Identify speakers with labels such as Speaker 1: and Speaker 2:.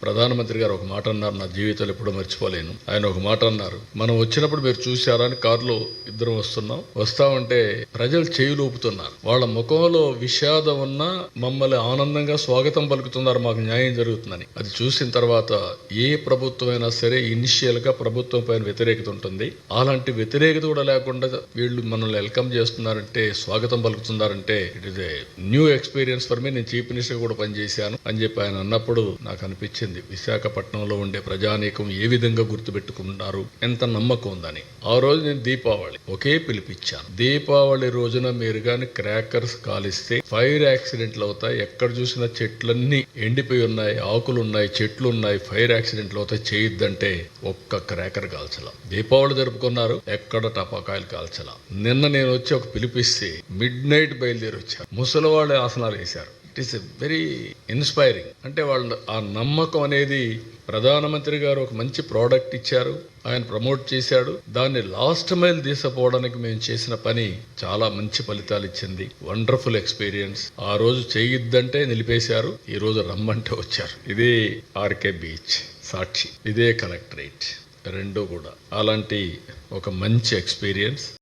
Speaker 1: ప్రధానమంత్రి గారు ఒక మాట అన్నారు, నా జీవితంలో ఎప్పుడూ మర్చిపోలేను. ఆయన ఒక మాట అన్నారు, మనం వచ్చినప్పుడు మీరు చూశారా అని కారులో ఇద్దరం వస్తామంటే ప్రజలు చేయులు ఊపుతున్నారు. వాళ్ళ ముఖంలో విషాదం ఉన్నా మమ్మల్ని ఆనందంగా స్వాగతం పలుకుతున్నారు, మాకు న్యాయం జరుగుతుందని. అది చూసిన తర్వాత ఏ ప్రభుత్వం అయినా సరే ఇనిషియల్ గా ప్రభుత్వం పైన వ్యతిరేకత ఉంటుంది. అలాంటి వ్యతిరేకత కూడా లేకుండా వీళ్ళు మనల్ని వెల్కమ్ చేస్తున్నారంటే, స్వాగతం పలుకుతున్నారంటే it is a new experience for me. నేను చీఫ్ మినిస్టర్ కూడా పనిచేశాను అని చెప్పి ఆయన అన్నప్పుడు నాకు అనిపించింది, విశాఖపట్నంలో ఉండే ప్రజానీకం ఏ విధంగా గుర్తుపెట్టుకున్నారు, ఎంత నమ్మకం ఉందని. ఆ రోజు నేను దీపావళి ఒకే పిలిపించాను. దీపావళి రోజున మీరు గాని క్రాకర్స్ కాలిస్తే ఫైర్ యాక్సిడెంట్లు అవుతాయి. ఎక్కడ చూసినా చెట్లన్నీ ఎండిపోయి ఉన్నాయి, ఆకులు ఉన్నాయి, చెట్లు ఉన్నాయి, ఫైర్ యాక్సిడెంట్లు అవుతాయి, చేయొద్దంటే ఒక్క క్రాకర్ కాల్చలా. దీపావళి జరుపుకున్నారు, ఎక్కడ టపాకాయలు కాల్చలా. నిన్న నేను వచ్చి ఒక పిలిపిస్తే మిడ్ నైట్ బయలుదేరి వచ్చారు. ముసలి వాళ్ళు ఆసనాలు వేశారు. It is very inspiring. అంటే వాళ్ళు ఆ నమ్మకం అనేది, ప్రధానమంత్రి గారు ఒక మంచి ప్రోడక్ట్ ఇచ్చారు, ఆయన ప్రమోట్ చేశాడు, దాన్ని లాస్ట్ మైల్ తీసుకుపోవడానికి మేము చేసిన పని చాలా మంచి ఫలితాలు ఇచ్చింది. Wonderful experience. ఆ రోజు చేయొద్దంటే నిలిపేశారు, ఈ రోజు రమ్మంటే వచ్చారు. ఇదే ఆర్కే బీచ్ సాక్షి, ఇదే కలెక్టరేట్, రెండు కూడా అలాంటి ఒక మంచి ఎక్స్పీరియన్స్.